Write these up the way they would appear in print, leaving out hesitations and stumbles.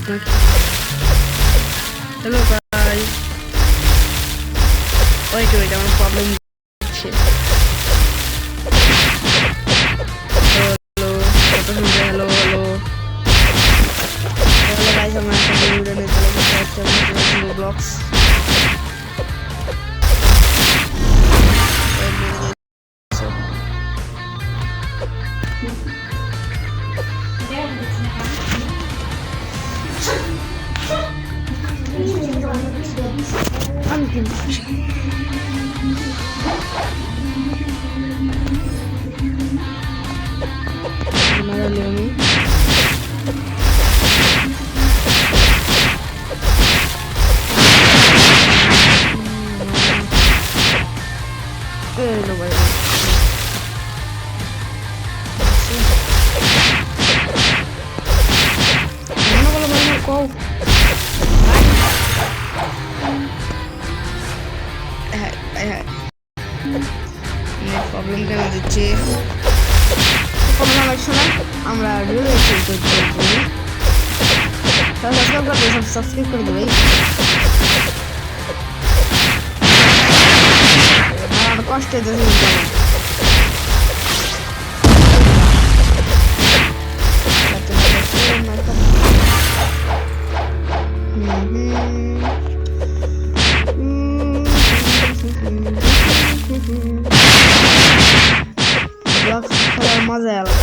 Hello guys. Wait, আমার problem হচ্ছে। Hello, কত শুনছে? হ্যালো হ্যালো হ্যালো গাইস, আমরা একটা ভিডিও নিয়ে চলে এসেছি ব্লগস। আমি কিন্তু Leonie. No vaya. No con la mano con. No problem কেন দিচ্ছি? কমেন্ট লাগছে না, আমরা রিভিউ করতে করতে সাবস্ক্রাইব করে দেবে। আর কষ্ট হইতেছে মজা আলাদা।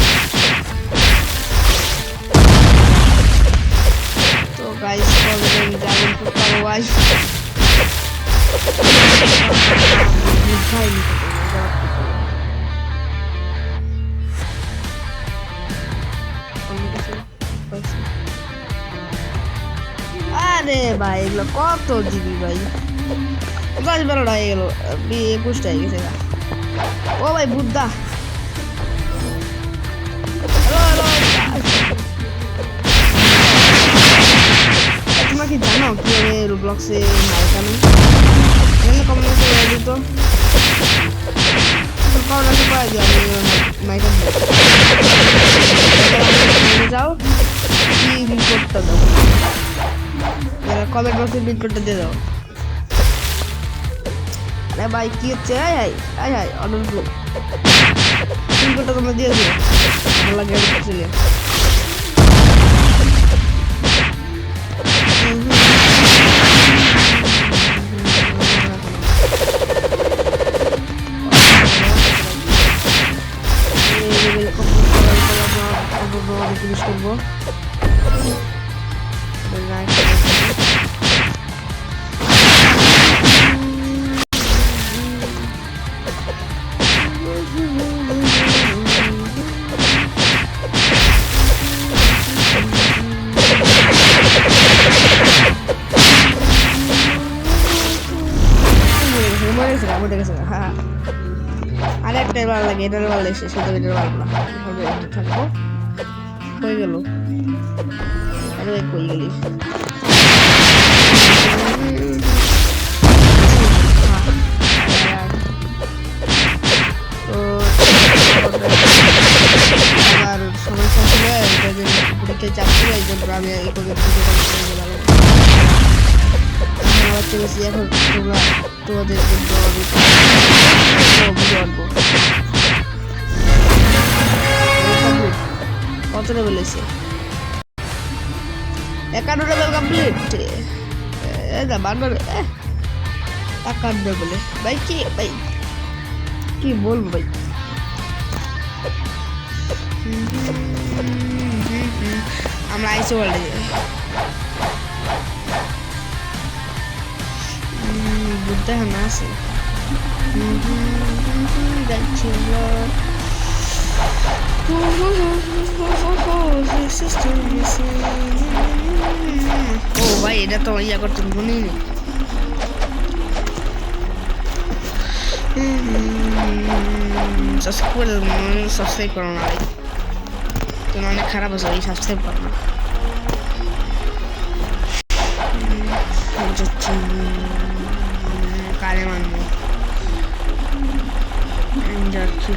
তো গাইস প্রবলেম ড্রাগন ফ্রুট পাবো গাইস। আরে ভাই এগুলো কত জিবি ভাই, 10-12টা হয়ে গেল, 21টা হয়ে গেছে। ও ভাই বুদ্ধা, তোমরা কি জানো কিভাবে রোবলক্সে মাইক আনো? কমেন্টে বলে দিত, কমেন্টে করে দিও। আমি মাইক যাও কি রিপোর্টটা দাও, কমেন্ট বক্সে রিপোর্টটা দিয়ে দাও। আরে ভাই কি হচ্ছে? আয় হাই আয় হাই অর্ডার ব্লক রিপোর্টটা তোমরা দিয়ে দিও। ভালো লাগে চলে জিনিস করবো। আর একটাই ভালো লাগে, এটার ভালো লাগছে, শুধু এটার ভালো না। থাকবো হয়ে গেল। আরে কই গেলি? আর সমস্যা ছিল পরীক্ষায় চাপ ছিল, এই জন্য আমি এই করে এখন তোমরা তোমাদের জন্য আনবো। কত লেভেল এসে? 51 লেভেল কমপ্লিট। না 52 51 লেভেলে ভাই। কি বলবো ভাই, আমরা আইসি ওয়ার্ল্ডে বুদ্ধা না আছে ও ভাই, এটা তো ইয়া করতে মনে নেই। সাবস্ক্রাইব করো না ভাই, তুমি অনেক খারাপ আছে ভাই, সাবস্ক্রাইব করো না। কারে মানবো যাচ্ছি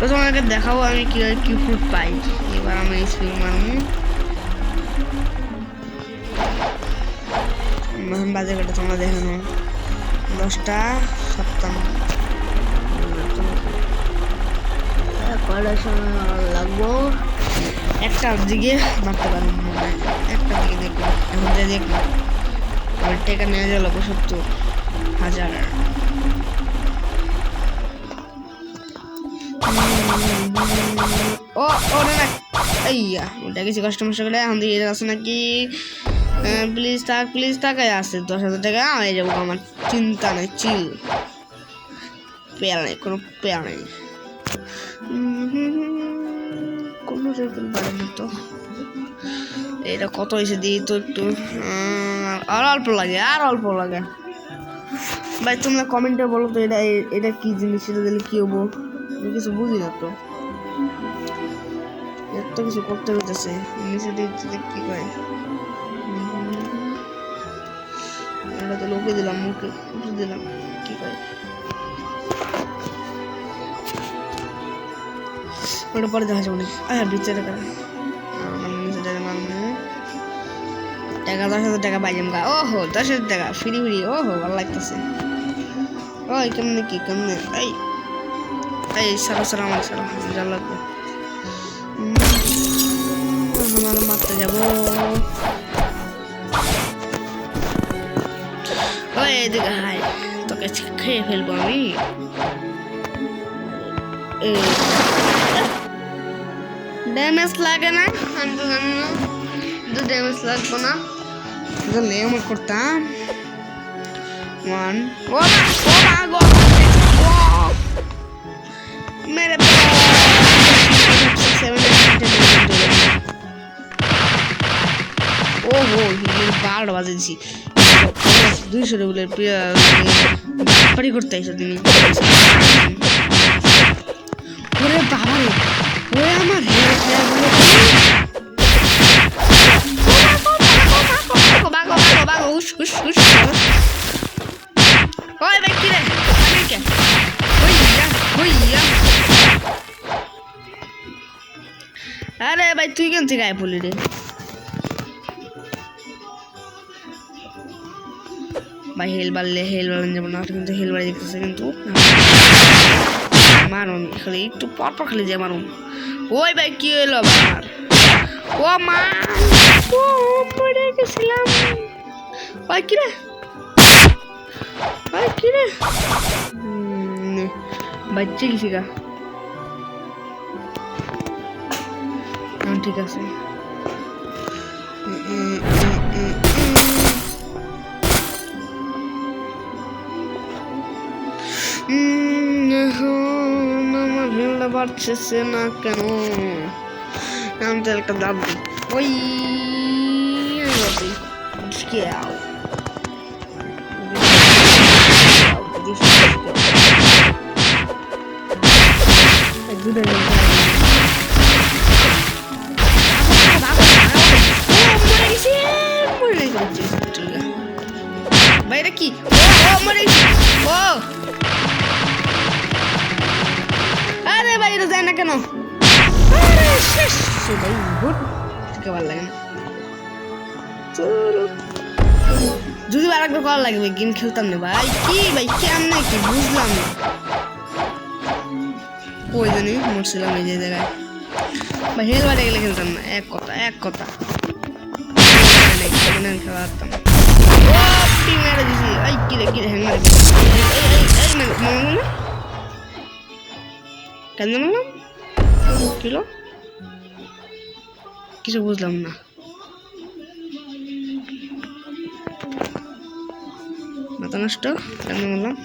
তো তোমাকে দেখাবো আমি কি ফ্রুট পাই। এবার আমি স্পিন মারবো। বাজে কাটা তোমরা দেখে নাও 10টা 57 কয়টার সময় লাগবো একটার দিকে মারতে পারবো একটা দিকে দেখবো এখন যা দেখবো আমার টাকা নিয়ে গেল 70,000 ও ও না আইয়া ওটা কিছু কাস্টমার করে এখন দিয়ে আছে নাকি প্লিজ টাকায় আছে 10,000 টাকা আমি যাবো আমার চিন্তা নেই চিল পেয়ারা নেই কোনো পেয়ারা নেই কোনো সেরকম পারে না তো এটা কত হয়েছে দিই তো একটু আর অল্প লাগে ভাই তোমরা কমেন্টে বলো তো এটা কি জিনিস সেটা দিলে কি হবো আমি কিছু বুঝি না তো এত কিছু করতে হইতেছে নিচে দিতে কি করে এটা তো লোকে দিলাম মুখে দিলাম কি করে ওটা পরে দেখা যাবে না ভিতরে টাকা টাকা 10,000 টাকা পাই যাবো ওহো 10,000 টাকা ফ্রি ওহো ভালো লাগতেছে ওই কেমনে এই সারা আমার সারা যা লাগবে আমার মারতে যাবো ওই এদিকে হাই তোকে খেয়ে ফেলবো আমি ড্যামেজ লাগে না আমি তো জানি না ড্যামেজ লাগবো না জানলে আমার করতাম 1 मेरे ओहो बार बाजे 200 রেগুলার পারি করতে আইছো তুমি ওরে বাবা রে ওরে আমার বাগো উস ওই ভাই কি রে আমি কে হইয়া আরে ভাই তুই কেন থেকে আয় পড়লি রে ভাই হেল বাড়লে যাবো না কিন্তু হেল বাড়ি দেখতেছে কিন্তু মারুন খালি একটু পরপর খালি যে মারুন ওই ভাই কি হলো আমার ও মা ও পড়ে গেছিলাম ভাই কি রে বাচ্চা গেছি গা ঠিক আছে আমার ভিড়টা বাড়ছে না কেন আমি তো একটা দাঁত দিই ওই বাইরে কি ও আরে বাইরে যায় না কেন ভালো লাগে না যদি আরেকবার করা লাগবে গেম খেলতাম না ভাই কেমন কি বুঝলাম না ওই জন্যই মরছিলাম এই যে জায়গায় বা হেল বাড়ে গেলে খেলতাম না এক কথা খেলা পারতাম মেরে দিছি এই কিরে হ্যাং মারি কেন মারলাম কিলো কিছু বুঝলাম না মাথা নষ্ট কেন মারলাম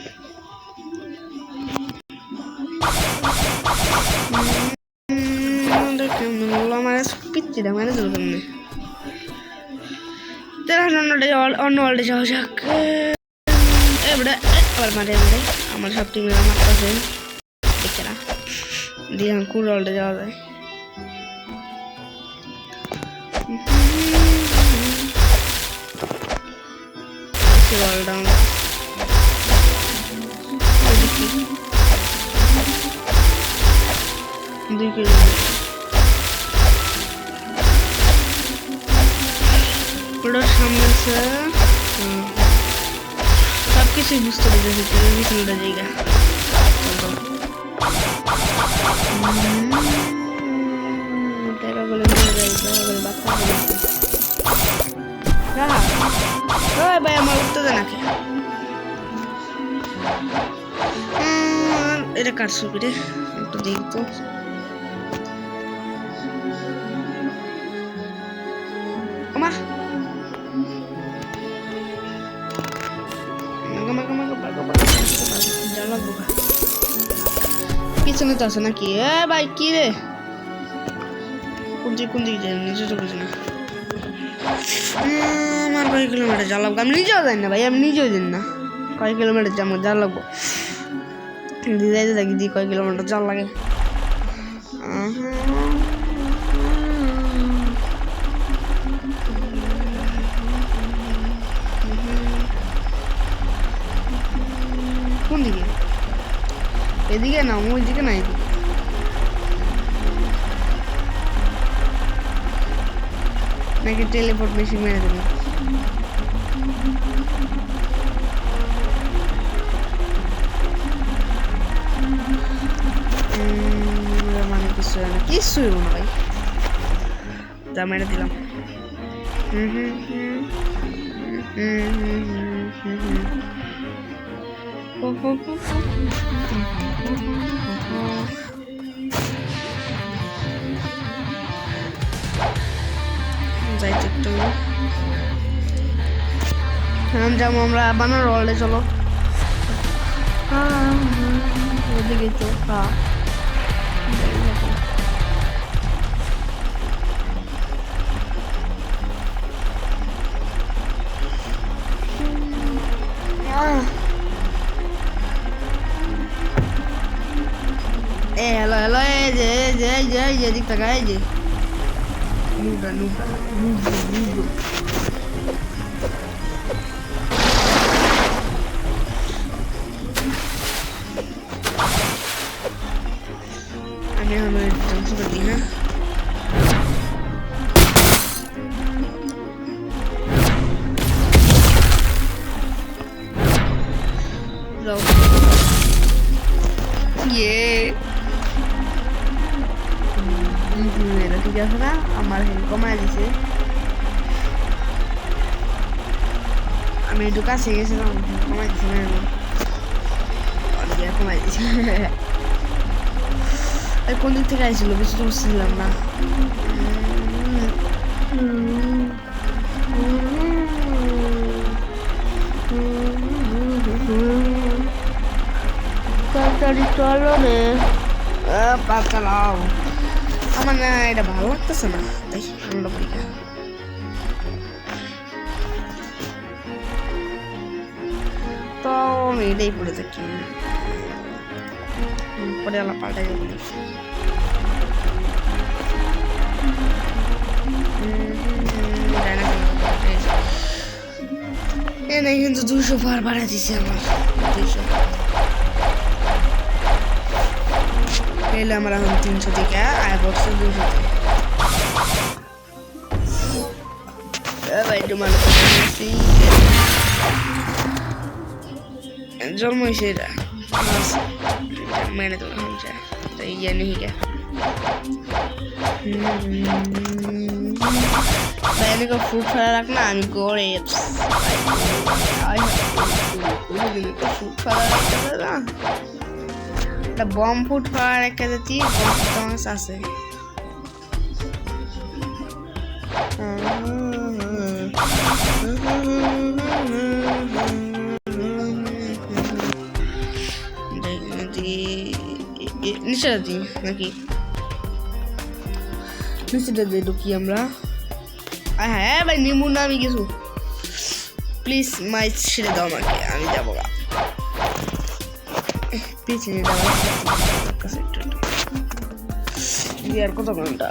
আমার পিচ্ছিটা মেরে দিল কেমনে অন্য ওয়ার্ল্ডে যাওয়া যাক এবারে আবার মারে আমার সব টিমের আমার কাছে দেখেরা দিয়ে এখন কোন ওয়ার্ল্ডে যাওয়া যায় ওয়ার্ল্ড ডাউন 2 কেজি ওটার সামনে আছে সব কিছুই বুঝতে পেরেছি পিছনটা জায়গা টাকা বলে নিয়ে যাই টাকা বলে বাচ্চা ভাই আমার উঠতে দেয় নাকি এটা কার ছবি রে একটু দেখতো আমা পিছনে তো আছে নাকি ভাই কি রে কোন দিকে যাই নিজে তো বুঝি না আমার কয় কিলোমিটার যা লাগবো আমি নিজেও যাই না ভাই আমি নিজেও যাই না কয় কিলোমিটার যাবো যা লাগবো যাইতে থাকি দি কয় কিলোমিটার যা লাগে কোন দিকে এদিকে না ওই দিকে না এদিকে নাকি টেলিপোর্ট মেশিন মেরে দেবে মানে কিছুই না ভাই যা মেরে দিলাম যাইতে একটু যেমন আমরা বানার রলে চলো ওদিকে তো হ্যালো হ্যালো এই যে দিক টাকা এই যে নুবরা আমি এখন ধ্বংস করে দিই হ্যাঁ ঠিক আছে না আমার হেল কমায় দিছে আমি একটু কাছে গেছিলাম কমাই দিছি না কমাই দিছি কোন দিক থেকে আইছিল কিছু তো বুঝছিলাম না তাড়াতাড়ি চলো রে পা চালাও আমার না এটা ভালো লাগতেছে না তাই অন্য পরীক্ষা তো আমি এটাই পড়ে থাকি পরে আলা পাল্টাই যাবো এনে কিন্তু 200 পার বাড়া দিছে আমার 200 এলে আমার এখন 300 থেকে আয় বছর 200 ভাই তোমার জন্ম হয়েছে এটা मैंने तो समझा तो ये नहीं क्या मैंने को फूड फड़ा रखना আমি করে फूड फड़ा रखते ना এটা বম ফুড ফড়া রেখে দিতি বম তোমার আছে নিচে দিই নাকি নিচে দিয়ে ঢুকি আমরা হ্যাঁ ভাই নিমু না আমি কিছু প্লিজ মাই ছেড়ে দাও আমাকে আমি যাবো গা পিছিয়ে যাবো আর কত ঘন্টা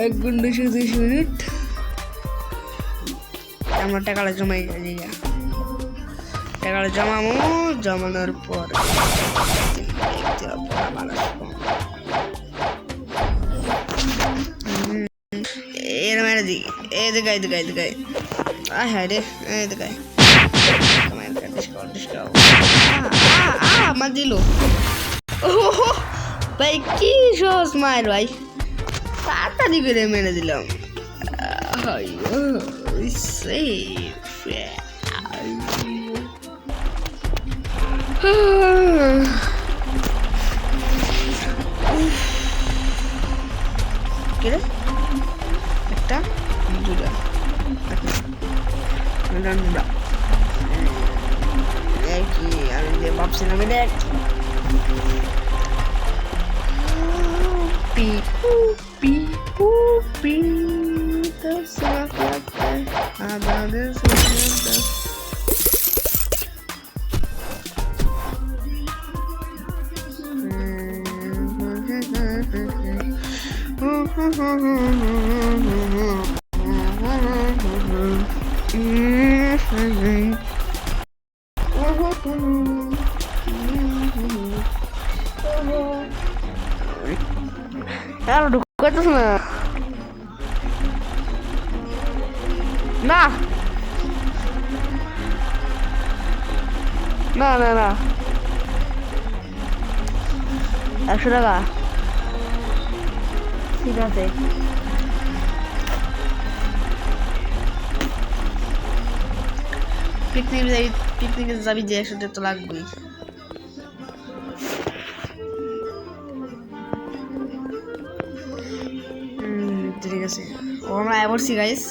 1 ঘন্টা 30 মিনিট আমরা টাকাটা জমাই যাই টাকাটা জমাবো, জমানোর পর এর মেরে দিই, এদিকে এদিকে এদিকে আয় হায় রে, এদিকে আমার দিল। ও ভাই কি সহজ মায়ের ভাই, তাড়াতাড়ি করে মেরে দিলাম। একটা দুটা কি আমি যে ভাবছিলাম দেখ পিকু পিকু পি আর ঢুকাইতেছ না না না না না 100 টাকা ঠিক আছে। পিকনিকে যাবি যে 100 টাকা তো লাগবেই। ঠিক আছে, ও আমরা আবার গাইস।